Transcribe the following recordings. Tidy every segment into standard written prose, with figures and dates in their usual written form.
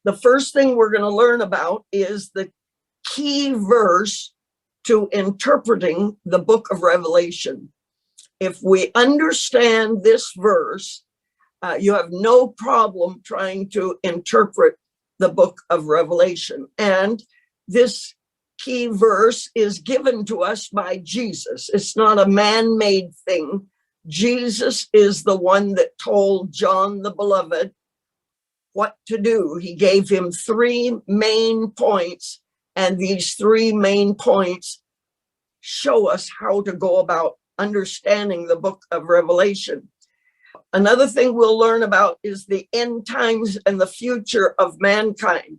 The first thing we're going to learn about is the key verse to interpreting the book of Revelation. If we understand this verse, you have no problem trying to interpret the book of Revelation. And this key verse is given to us by Jesus. It's not a man-made thing. Jesus is the one that told John the Beloved what to do. He gave him 3 main points, and these 3 main points show us how to go about understanding the book of Revelation. Another thing we'll learn about is the end times and the future of mankind.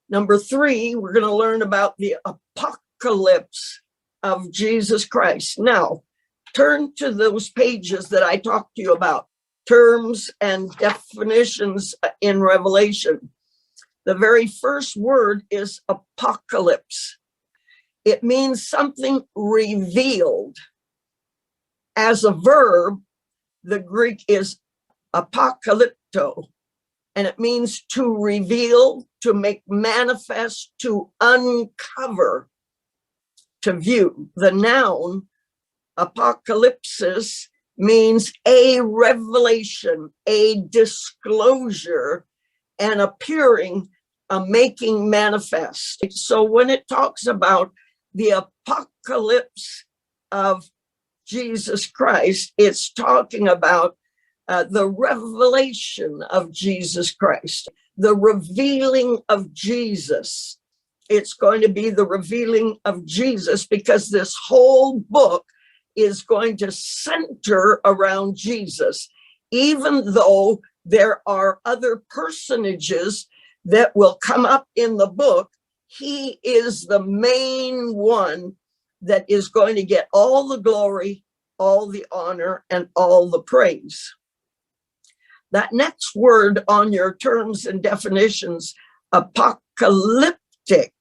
Number 3, we're going to learn about the apocalypse of Jesus Christ. Now, turn to those pages that I talked to you about, terms and definitions in Revelation. The very first word is apocalypse. It means something revealed. As a verb, the Greek is apocalypto, and it means to reveal, to make manifest, to uncover, to view. The noun apocalypsis means a revelation, a disclosure, an appearing, a making manifest. So when it talks about the apocalypse of Jesus Christ, it's talking about the revelation of Jesus Christ, the revealing of Jesus. It's going to be the revealing of Jesus, because this whole book is going to center around Jesus, even though there are other personages that will come up in the book. He is the main one that is going to get all the glory, all the honor, and all the praise. That next word on your terms and definitions, apocalyptic,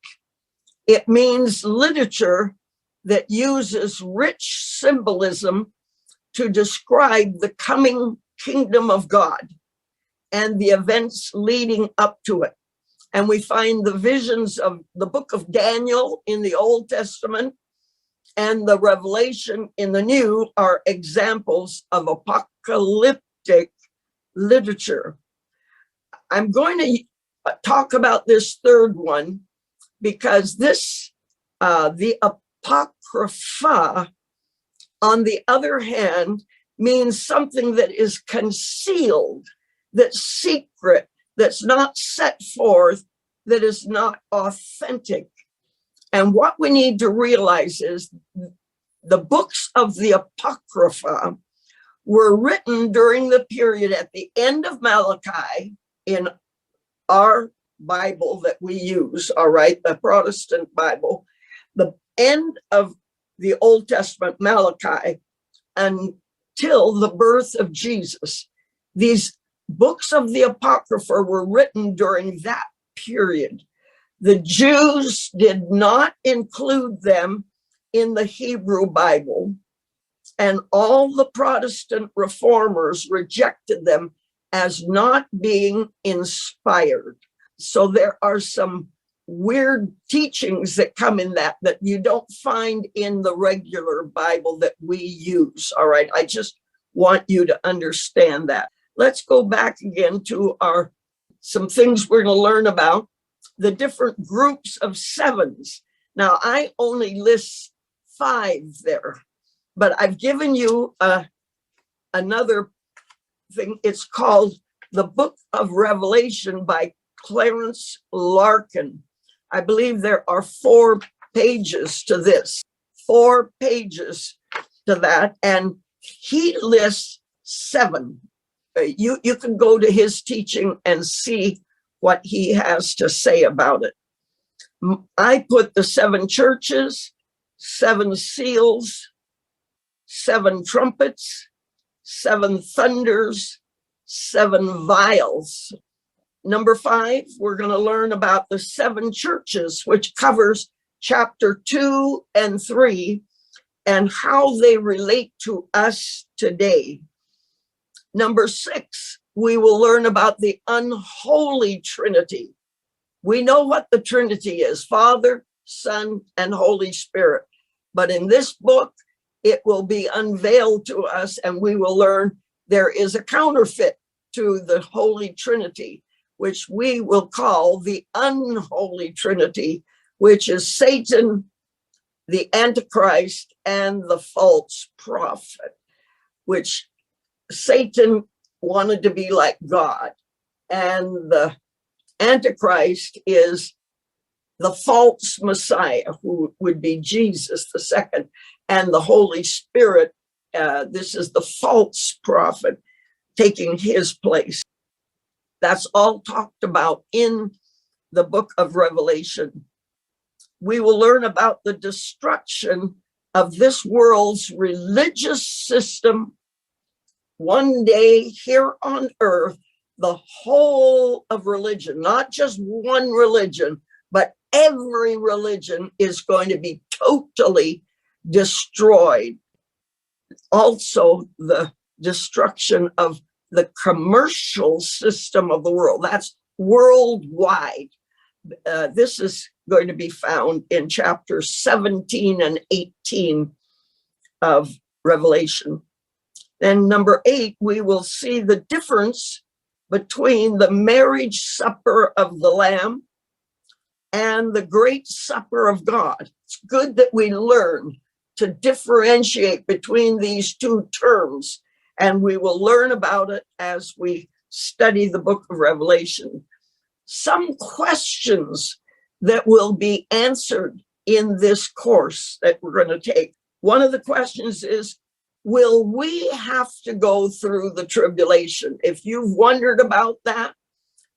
it means literature that uses rich symbolism to describe the coming kingdom of God and the events leading up to it. And we find the visions of the book of Daniel in the Old Testament and the Revelation in the New are examples of apocalyptic literature. I'm going to talk about this third one because this, the Apocrypha, on the other hand, means something that is concealed, that's secret, that's not set forth, that is not authentic. And what we need to realize is the books of the Apocrypha were written during the period at the end of Malachi in our Bible that we use, all right, the Protestant Bible, the end of the Old Testament, Malachi, until the birth of Jesus. These books of the Apocrypha were written during that period. The Jews did not include them in the Hebrew Bible, and all the Protestant reformers rejected them as not being inspired. So there are some weird teachings that come in that you don't find in the regular Bible that we use. All right, I just want you to understand that. Let's go back again to some things we're going to learn about. The different groups of sevens. Now, I only list 5 there, but I've given you another thing. It's called The Book of Revelation by Clarence Larkin. I believe there are 4 pages to this, 4 pages to that, and he lists 7. You can go to his teaching and see what he has to say about it. I put the 7 churches, 7 seals, 7 trumpets, 7 thunders, 7 vials. Number 5, we're going to learn about the 7 churches, which covers chapter 2 and 3 and how they relate to us today. Number 6, we will learn about the unholy Trinity. We know what the Trinity is: Father, Son, and Holy Spirit. But in this book, it will be unveiled to us, and we will learn there is a counterfeit to the Holy Trinity, which we will call the unholy Trinity, which is Satan, the Antichrist, and the false prophet, which Satan wanted to be like God. And the Antichrist is the false Messiah, who would be Jesus the second, and the Holy Spirit. This is the false prophet taking his place. That's all talked about in the book of Revelation. We will learn about the destruction of this world's religious system. One day here on earth, the whole of religion, not just one religion, but every religion is going to be totally destroyed. Also, the destruction of the commercial system of the world. That's worldwide. This is going to be found in chapters 17 and 18 of Revelation. Then number 8, we will see the difference between the marriage supper of the Lamb and the great supper of God. It's good that we learn to differentiate between these two terms, and we will learn about it as we study the book of Revelation. Some questions that will be answered in this course that we're going to take. One of the questions is, will we have to go through the tribulation? If you've wondered about that,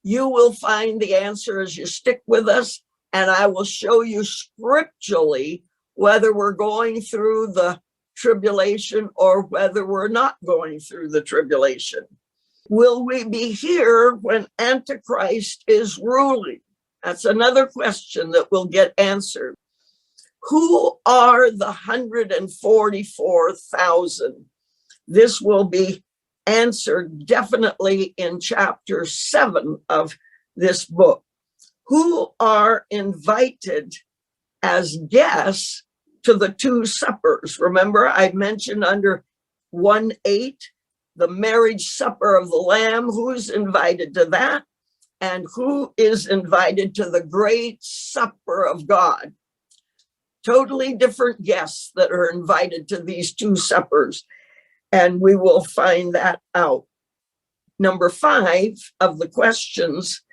you will find the answer as you stick with us, and I will show you scripturally whether we're going through the tribulation or whether we're not going through the tribulation. Will we be here when Antichrist is ruling? That's another question that will get answered. Who are the 144,000? This will be answered definitely in chapter 7 of this book. Who are invited as guests to the two suppers? Remember, I mentioned under 1:8, the marriage supper of the Lamb. Who's invited to that? And who is invited to the great supper of God? Totally different guests that are invited to these two suppers. And we will find that out. Number 5 of the questions: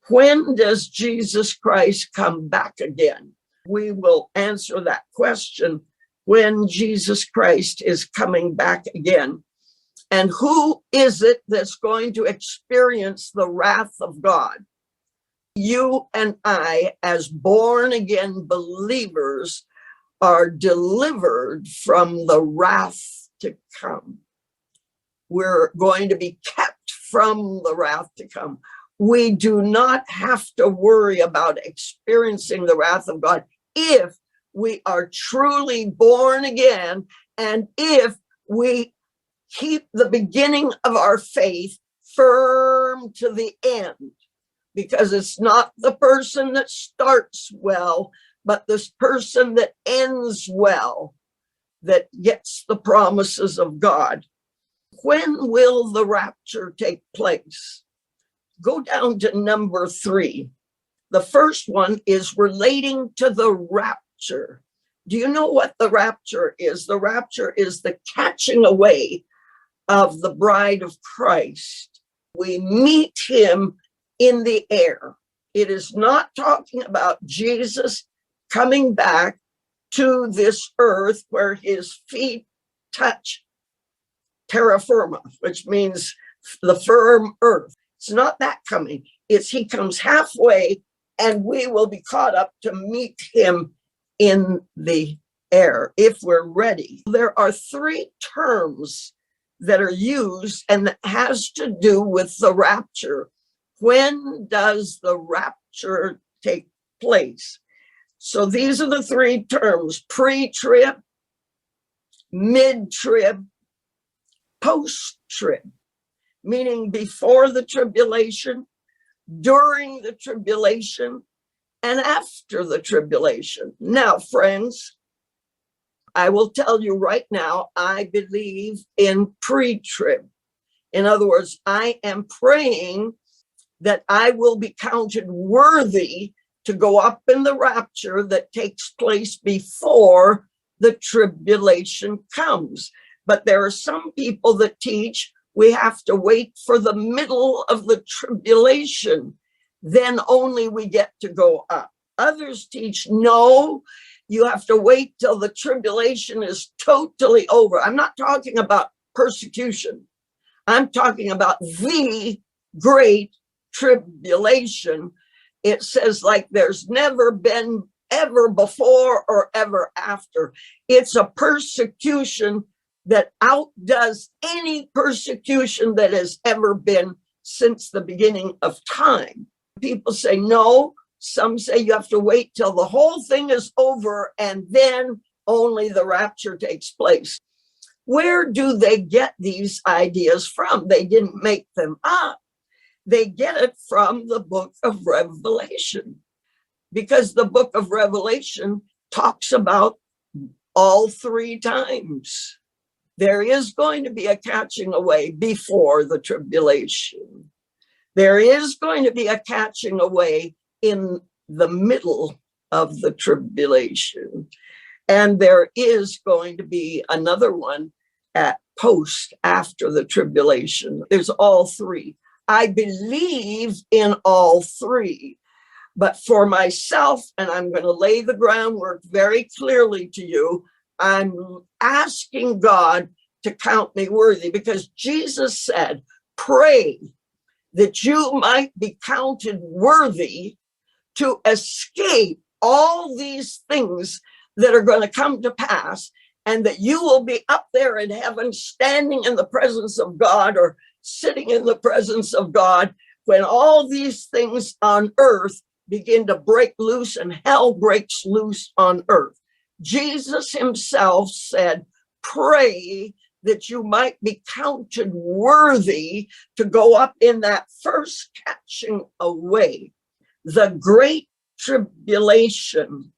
when does Jesus Christ come back again? We will answer that question, when Jesus Christ is coming back again. And who is it that's going to experience the wrath of God? You and I, as born again believers, are delivered from the wrath to come. We're going to be kept from the wrath to come. We do not have to worry about experiencing the wrath of God if we are truly born again, and if we keep the beginning of our faith firm to the end. Because it's not the person that starts well, but this person that ends well that gets the promises of God. When will the rapture take place? Go down to number 3. The first one is relating to the rapture. Do you know what the rapture is? The rapture is the catching away of the bride of Christ. We meet him in the air. It is not talking about Jesus coming back to this earth where his feet touch terra firma, which means the firm earth. It's not that coming. It's he comes halfway and we will be caught up to meet him in the air if we're ready. There are 3 terms that are used and that has to do with the rapture. When does the rapture take place? So these are the 3 terms: pre-trib, mid-trib, post-trib, meaning before the tribulation, during the tribulation, and after the tribulation. Now, friends, I will tell you right now, I believe in pre-trib. In other words, I am praying that I will be counted worthy to go up in the rapture that takes place before the tribulation comes. But there are some people that teach we have to wait for the middle of the tribulation, then only we get to go up. Others teach, no, you have to wait till the tribulation is totally over. I'm not talking about persecution. I'm talking about the great tribulation. It says like there's never been ever before or ever after. It's a persecution that outdoes any persecution that has ever been since the beginning of time. People say no. Some say you have to wait till the whole thing is over and then only the rapture takes place. Where do they get these ideas from? They didn't make them up. They get it from the book of Revelation, because the book of Revelation talks about all three times. There is going to be a catching away before the tribulation. There is going to be a catching away in the middle of the tribulation. And there is going to be another one at post after the tribulation. There's all three. I believe in all three. But for myself, and I'm going to lay the groundwork very clearly to you, I'm asking God to count me worthy, because Jesus said, pray that you might be counted worthy to escape all these things that are going to come to pass, and that you will be up there in heaven standing in the presence of God, or sitting in the presence of God, when all these things on earth begin to break loose and hell breaks loose on earth. Jesus himself said, pray that you might be counted worthy to go up in that first catching away, the great tribulation.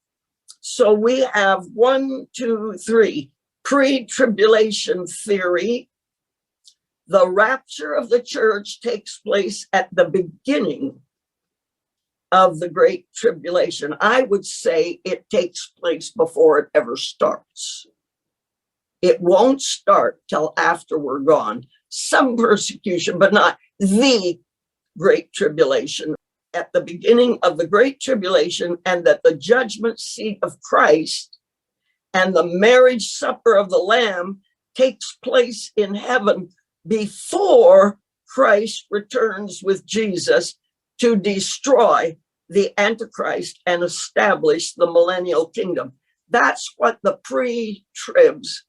So we have 1, 2, 3, pre-tribulation theory. The rapture of the church takes place at the beginning of the great tribulation. I would say it takes place before it ever starts. It won't start till after we're gone. Some persecution, but not the great tribulation. At the beginning of the great tribulation, and that the judgment seat of Christ and the marriage supper of the Lamb takes place in heaven before Christ returns with Jesus to destroy the Antichrist and establish the millennial kingdom. That's what the pre-tribs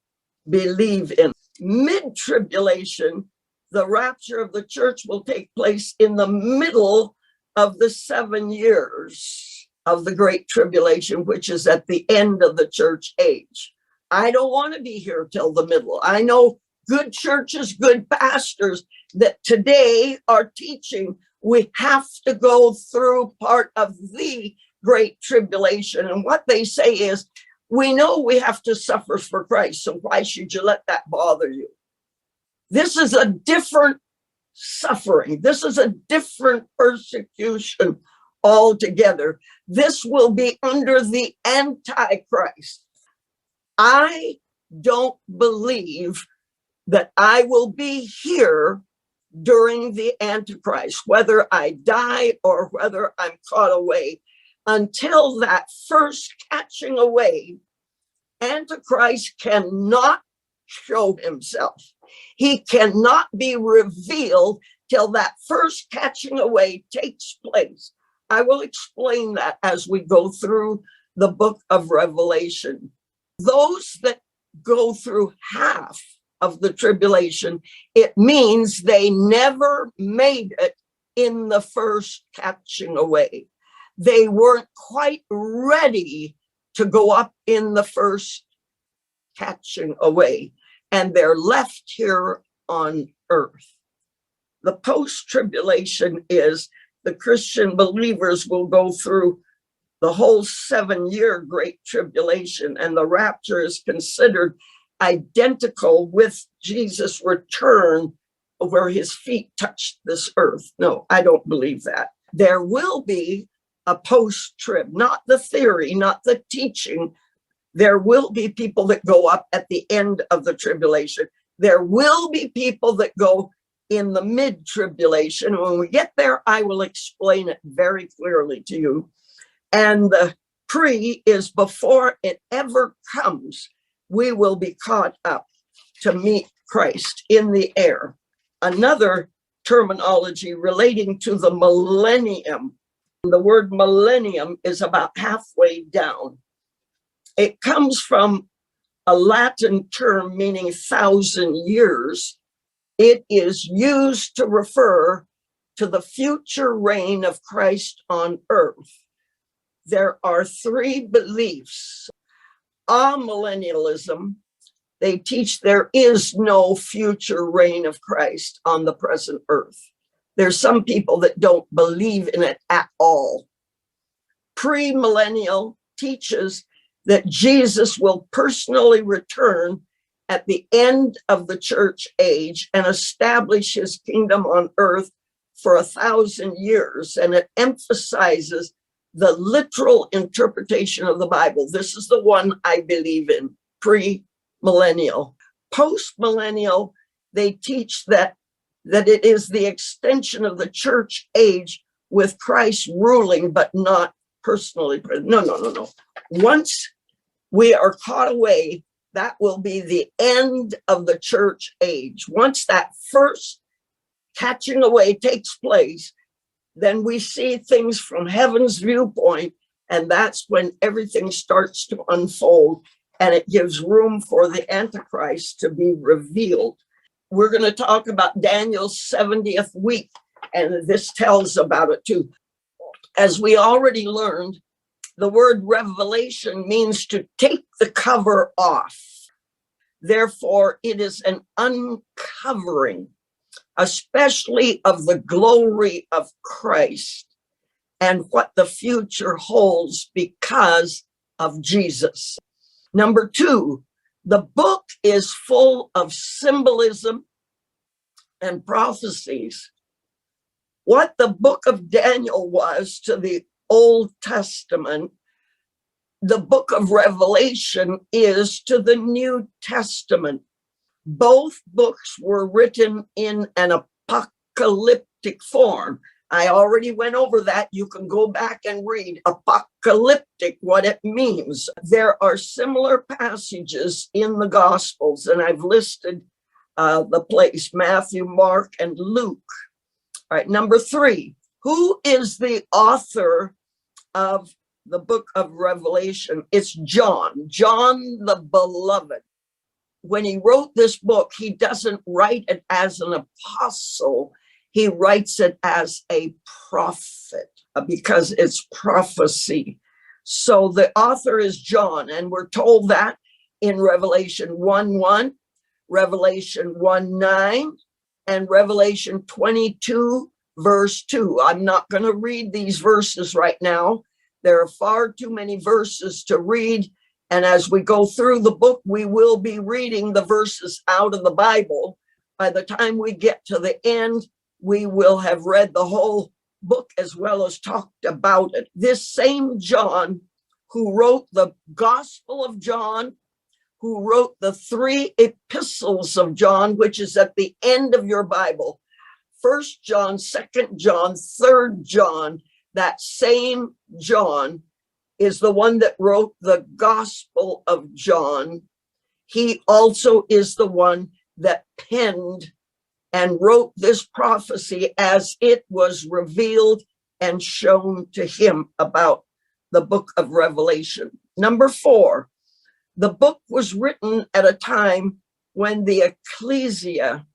believe in. Mid-tribulation, the rapture of the church will take place in the middle of the 7 years of the great tribulation, which is at the end of the church age. I don't want to be here till the middle. I know good churches, good pastors that today are teaching we have to go through part of the great tribulation. And what they say is, we know we have to suffer for Christ, so why should you let that bother you? This is a different suffering. This is a different persecution altogether. This will be under the Antichrist. I don't believe that I will be here during the Antichrist, whether I die or whether I'm caught away. Until that first catching away, Antichrist cannot show himself. He cannot be revealed till that first catching away takes place. I will explain that as we go through the book of Revelation. Those that go through half of the tribulation, it means they never made it in the first catching away. They weren't quite ready to go up in the first catching away, and they're left here on earth. The post-tribulation is the Christian believers will go through the whole 7-year Great Tribulation, and the rapture is considered identical with Jesus' return where his feet touched this earth. No, I don't believe that. There will be a post-trib, not the theory, not the teaching. There will be people that go up at the end of the tribulation. There will be people that go in the mid-tribulation. When we get there, I will explain it very clearly to you. And the pre is before it ever comes, we will be caught up to meet Christ in the air. Another terminology relating to the millennium. The word millennium is about halfway down. It comes from a Latin term meaning 1,000 years. It is used to refer to the future reign of Christ on earth. There are 3 beliefs. Amillennialism, they teach there is no future reign of Christ on the present earth. There's some people that don't believe in it at all. Premillennial teaches that Jesus will personally return at the end of the church age and establish his kingdom on earth for 1,000 years. And it emphasizes the literal interpretation of the Bible. This is the one I believe in, pre-millennial. Post-millennial, they teach that it is the extension of the church age with Christ ruling, but not personally. No. Once we are caught away, that will be the end of the church age. Once that first catching away takes place, then we see things from heaven's viewpoint, and that's when everything starts to unfold, and it gives room for the Antichrist to be revealed. We're going to talk about Daniel's 70th week, and this tells about it too. As we already learned, the word revelation means to take the cover off. Therefore, it is an uncovering, especially of the glory of Christ and what the future holds because of Jesus. Number 2, the book is full of symbolism and prophecies. What the book of Daniel was to the Old Testament, the book of Revelation is to the New Testament. Both books were written in an apocalyptic form. I already went over that. You can go back and read apocalyptic, what it means. There are similar passages in the Gospels, and I've listed the place, Matthew, Mark, and Luke. All right, number 3, who is the author of the book of Revelation? It's John the Beloved. When he wrote this book, he doesn't write it as an apostle. He writes it as a prophet because it's prophecy. So the author is John, and we're told that in Revelation 1:1, Revelation 1:9, and Revelation 22, verse 2. I'm not going to read these verses right now. There are far too many verses to read. And as we go through the book, we will be reading the verses out of the Bible. By the time we get to the end, we will have read the whole book as well as talked about it. This same John, who wrote the Gospel of John, who wrote the 3 epistles of John, which is at the end of your Bible, 1 John, 2 John, 3 John, that same John is the one that wrote the Gospel of John. He also is the one that penned and wrote this prophecy as it was revealed and shown to him about the book of Revelation. Number 4, the book was written at a time when the ecclesia,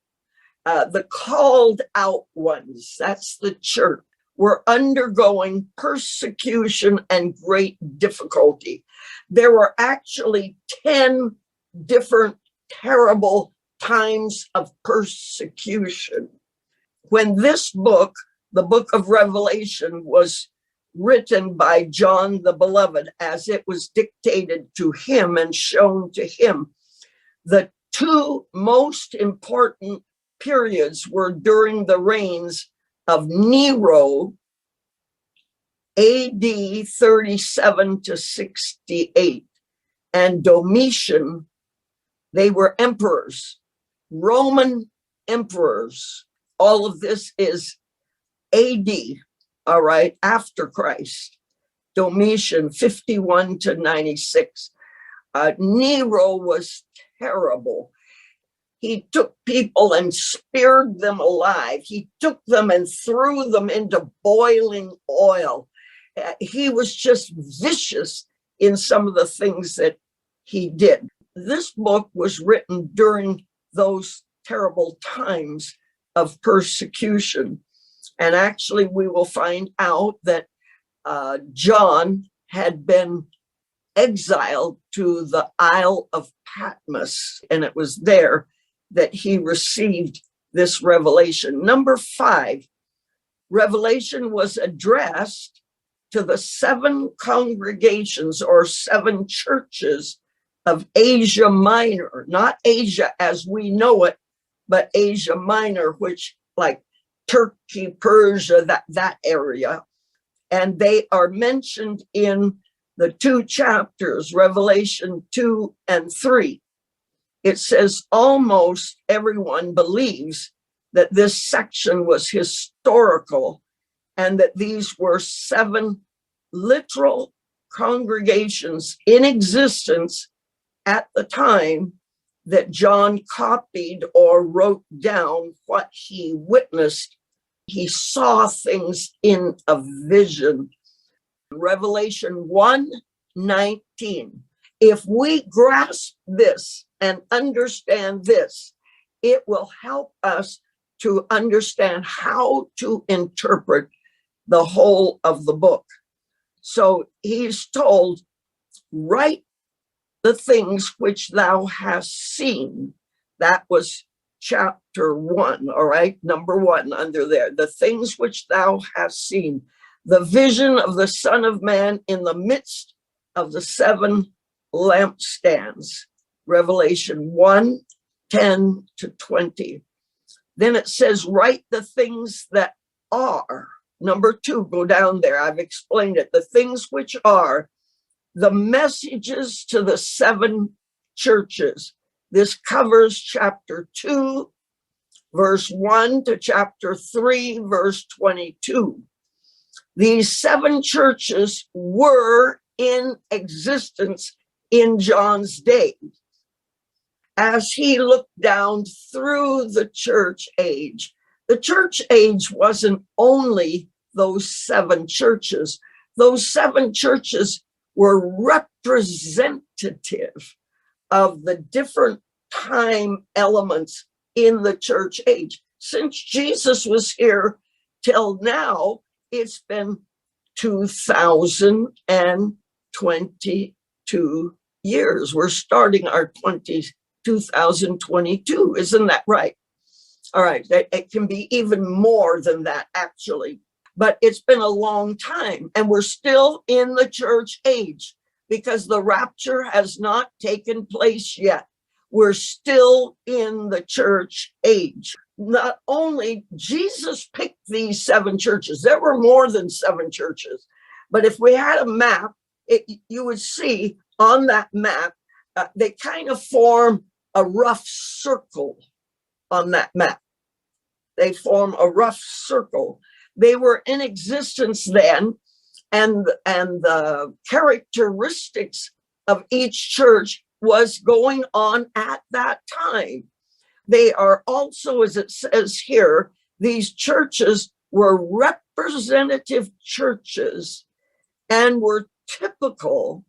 the called out ones, that's the church, were undergoing persecution and great difficulty. There were actually 10 different terrible times of persecution. When this book, the book of Revelation was written by John the Beloved as it was dictated to him and shown to him. The two most important periods were during the reigns of Nero, AD 37 to 68, and Domitian. They were emperors, Roman emperors. All of this is AD, all right, after Christ. Domitian, 51 to 96. Nero was terrible. He took people and speared them alive. He took them and threw them into boiling oil. He was just vicious in some of the things that he did. This book was written during those terrible times of persecution. And actually, we will find out that John had been exiled to the Isle of Patmos, and it was there that he received this revelation. Number 5, Revelation was addressed to the 7 congregations or 7 churches of Asia Minor, not Asia as we know it, but Asia Minor, which like Turkey, Persia, that area. And they are mentioned in the 2 chapters, Revelation 2 and 3. It says almost everyone believes that this section was historical and that these were 7 literal congregations in existence at the time that John copied or wrote down what he witnessed. He saw things in a vision. Revelation 1:19. If we grasp this and understand this, it will help us to understand how to interpret the whole of the book. So he's told, write the things which thou hast seen. That was chapter 1, all right? Number 1 under there. The things which thou hast seen. The vision of the Son of Man in the midst of the 7 lampstands. Revelation 1:10 to 20. Then it says, write the things that are. Number 2, go down there. I've explained it. The things which are the messages to the 7 churches. This covers chapter 2, verse 1 to chapter 3, verse 22. These 7 churches were in existence in John's day. As he looked down through the church age wasn't only those 7 churches. Those 7 churches were representative of the different time elements in the church age. Since Jesus was here till now, it's been 2022 years. We're starting our 2022, isn't that right? All right, it can be even more than that, actually. But it's been a long time, and we're still in the church age because the rapture has not taken place yet. We're still in the church age. Not only Jesus picked these 7 churches, there were more than 7 churches. But if we had a map, you would see on that map, they kind of form a rough circle on that map. They form a rough circle. They were in existence then, and the characteristics of each church was going on at that time. They are also, as it says here, these churches were representative churches and were typical,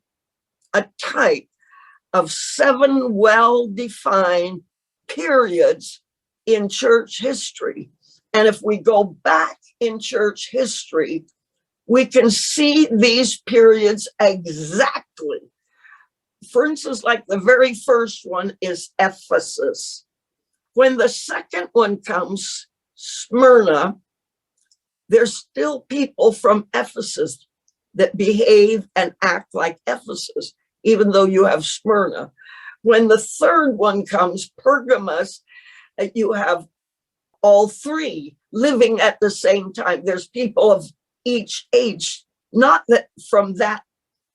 a type of 7 well-defined periods in church history. And if we go back in church history, we can see these periods exactly. For instance, like the very first one is Ephesus. When the second one comes, Smyrna, There's still people from Ephesus that behave and act like Ephesus, even though you have Smyrna. When the third one comes, Pergamos, you have all three living at the same time. There's people of each age, not that from that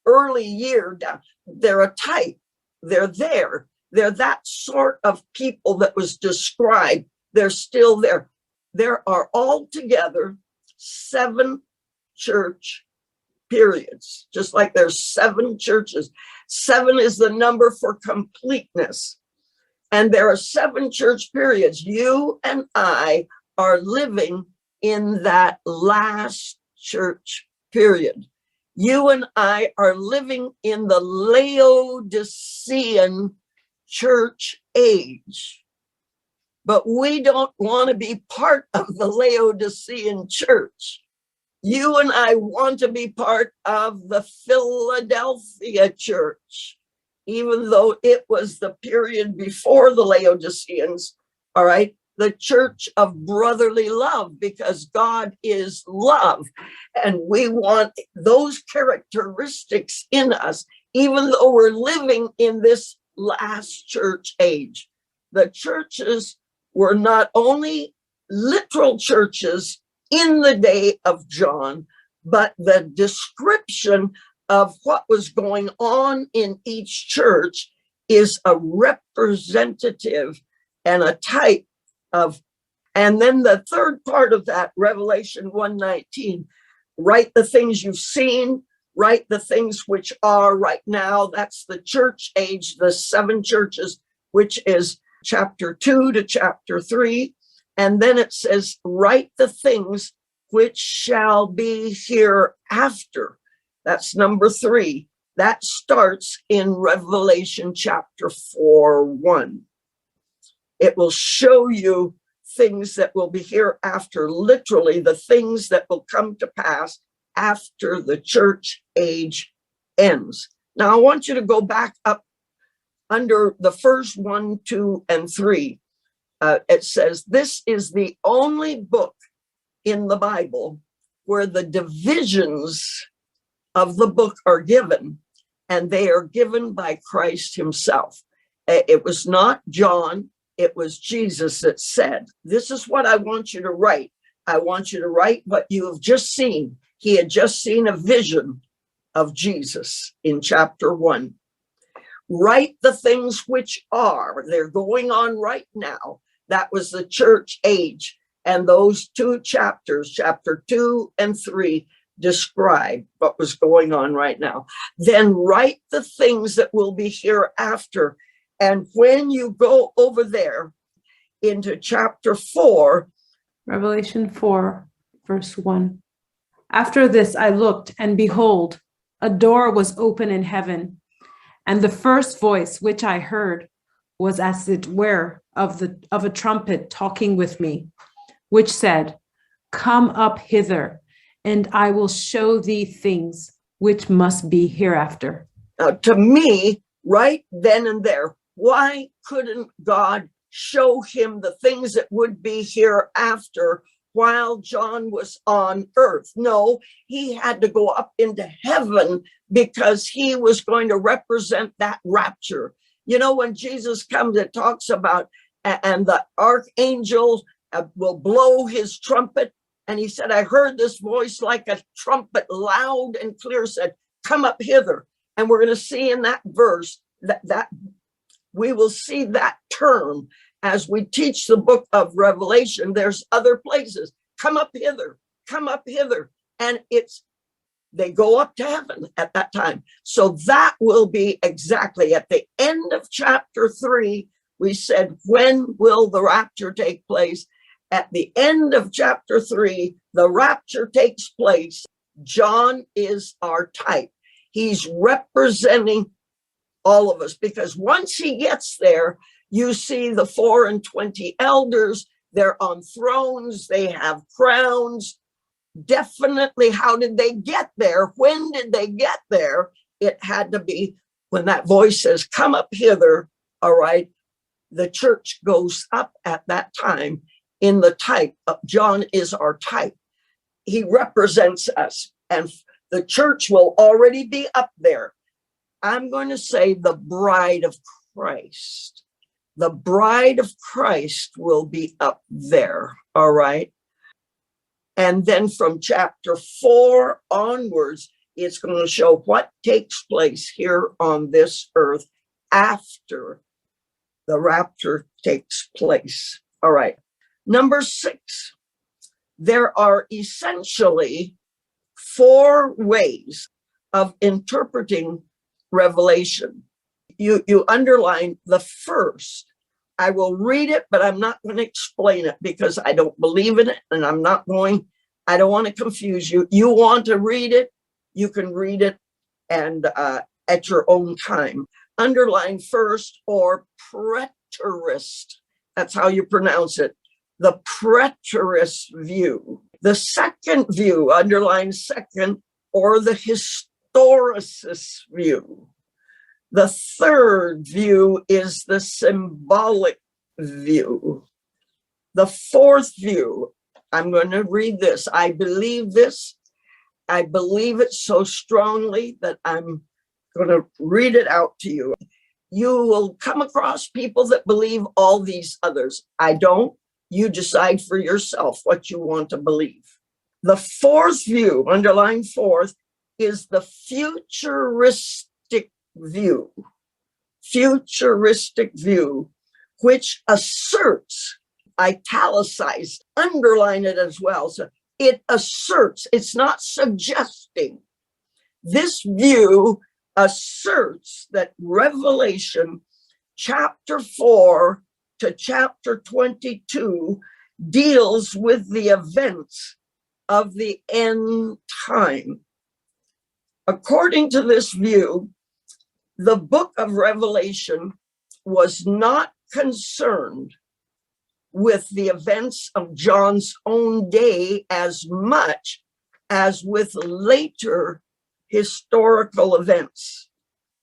early year down. They're a type. They're there. They're that sort of people that was described. They're still there. There are altogether 7 church periods, just like there's 7 churches. 7 is the number for completeness. And there are 7 church periods. You and I are living in that last church period. You and I are living in the Laodicean church age. But we don't want to be part of the Laodicean church. You and I want to be part of the Philadelphia church, even though it was the period before the Laodiceans, all right? The church of brotherly love, because God is love. And we want those characteristics in us, even though we're living in this last church age. The churches were not only literal churches in the day of John, but the description of what was going on in each church is a representative and a type of. And then the third part of that, Revelation 1:19, write the things you've seen, write the things which are right now. That's the church age, the 7 churches, which is chapter 2 to chapter 3. And then it says, write the things which shall be hereafter. That's number 3. That starts in Revelation chapter 4:1. It will show you things that will be hereafter, literally the things that will come to pass after the church age ends. Now, I want you to go back up under the first 1, 2, and 3. It says, this is the only book in the Bible where the divisions of the book are given, and they are given by Christ himself. It was not John, it was Jesus that said, this is what I want you to write. I want you to write what you have just seen. He had just seen a vision of Jesus in chapter 1. Write the things which are. They're going on right now. That was the church age. And those 2 chapters, chapter 2 and 3, describe what was going on right now. Then write the things that will be hereafter. And when you go over there into chapter 4, Revelation 4, verse 1. After this I looked, and behold, a door was open in heaven. And the first voice which I heard was as it were of a trumpet talking with me, which said, come up hither, and I will show thee things which must be hereafter. Now, to me, right then and there, why couldn't God show him the things that would be hereafter while John was on earth? No, he had to go up into heaven because he was going to represent that rapture. You know, when Jesus comes, it talks about, and the archangel will blow his trumpet. And he said, I heard this voice like a trumpet, loud and clear, said, come up hither. And we're going to see in that verse that we will see that term as we teach the book of Revelation. There's other places. Come up hither, come up hither. And they go up to heaven at that time. So that will be exactly at the end of chapter 3. We said, when will the rapture take place? At the end of chapter 3, the rapture takes place. John is our type. He's representing all of us, because once he gets there, you see the 24 elders. They're on thrones. They have crowns. Definitely, how did they get there? When did they get there? It had to be when that voice says, come up hither. All right. The church goes up at that time in the type. John is our type. he represents us, and the church will already be up there. I'm going to say the bride of Christ. The bride of Christ will be up there, all right? And then from chapter 4 onwards, it's going to show what takes place here on this earth after the rapture takes place. All right. Number 6, there are essentially 4 ways of interpreting Revelation. You underline the first. I will read it, but I'm not going to explain it because I don't believe in it, and I don't want to confuse you. You want to read it, you can read it and at your own time. Underline first, or preterist. That's how you pronounce it. The preterist view. The second view, underline second, or the historicist view. The third view is the symbolic view. The fourth view, I'm going to read this. I believe this. I believe it so strongly that I'm going to read it out to you. You will come across people that believe all these others. I don't. You decide for yourself what you want to believe. The fourth view, underline fourth, is the futuristic view. Futuristic view, which asserts, italicized, underline it as well. So it asserts, it's not suggesting. This view asserts that Revelation chapter 4 to chapter 22 deals with the events of the end time. According to this view, the book of Revelation was not concerned with the events of John's own day as much as with later historical events,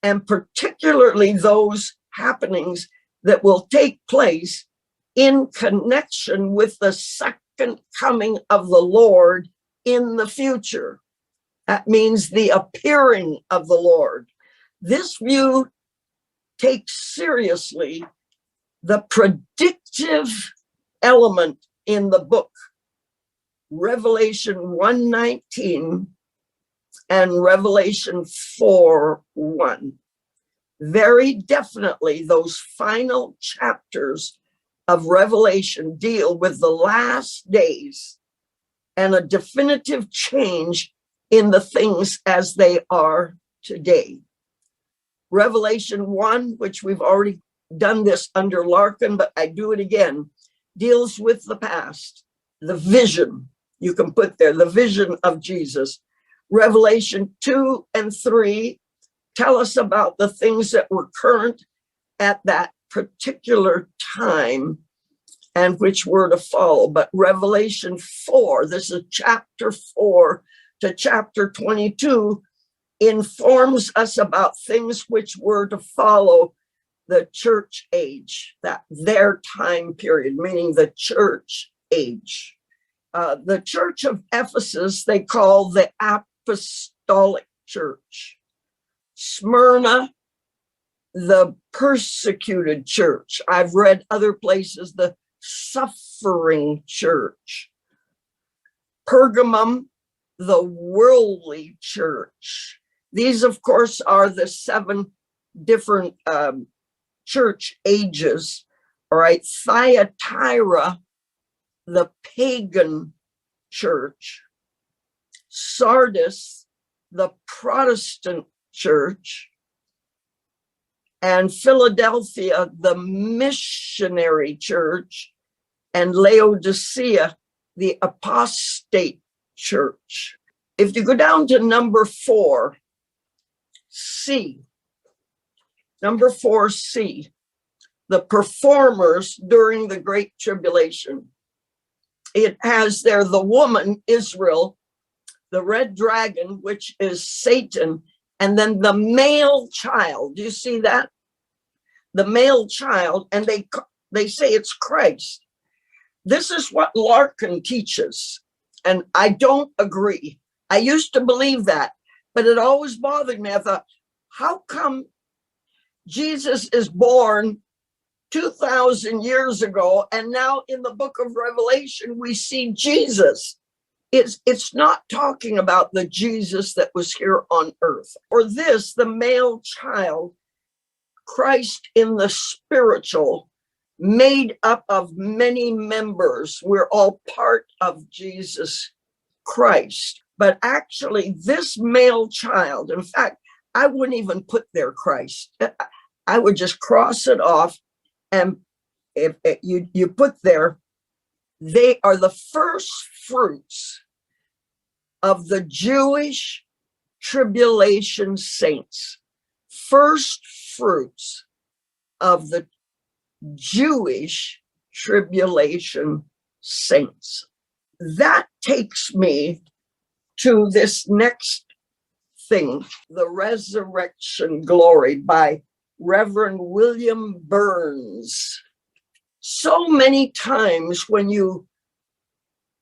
and particularly those happenings that will take place in connection with the second coming of the Lord in the future. That means the appearing of the Lord. This view takes seriously the predictive element in the book, Revelation 1:19 and Revelation 4:1. Very definitely, those final chapters of Revelation deal with the last days and a definitive change in the things as they are today. Revelation 1, which we've already done this under Larkin, but I do it again, deals with the past, the vision, you can put there, the vision of Jesus. Revelation 2 and 3 tell us about the things that were current at that particular time and which were to follow. But Revelation 4, this is chapter 4 to chapter 22, informs us about things which were to follow the church age, that their time period, meaning the church age. The church of Ephesus, they call the apostolic church. Smyrna, the persecuted church. I've read other places, the suffering church. Pergamum, the worldly church. These, of course, are the 7 different church ages. All right. Thyatira, the pagan church. Sardis, the Protestant church. And Philadelphia, the missionary church. And Laodicea, the apostate church. If you go down to number 4, C, number 4C, the performers during the Great Tribulation. It has there the woman, Israel, the red dragon, which is Satan, and then the male child. Do you see that? The male child, and they say it's Christ. This is what Larkin teaches. And I don't agree. I used to believe that, but it always bothered me. I thought, how come Jesus is born 2,000 years ago, and now in the book of Revelation, we see Jesus? It's not talking about the Jesus that was here on earth. Or this, the male child, Christ in the spiritual, made up of many members. We're all part of Jesus Christ. But actually, this male child, in fact, I wouldn't even put there Christ. I would just cross it off. And if you put there, they are the first fruits of the Jewish tribulation saints. First fruits of the Jewish tribulation saints. That takes me to this next thing, The Resurrection Glory by Reverend William Burns. So many times when you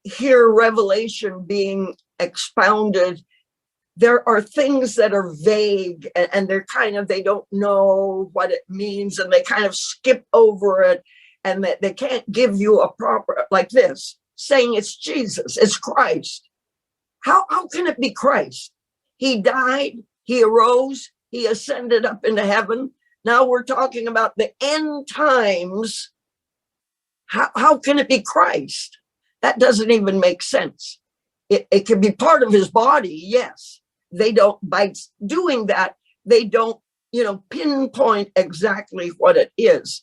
hear Revelation being expounded, there are things that are vague and they're they don't know what it means, and they kind of skip over it, and that they can't give you a proper, like this, saying it's Jesus, it's Christ. How can it be Christ? He died, he arose, he ascended up into heaven. Now we're talking about the end times. How can it be Christ? That doesn't even make sense. It can be part of his body, yes. They don't, by doing that, they don't, pinpoint exactly what it is.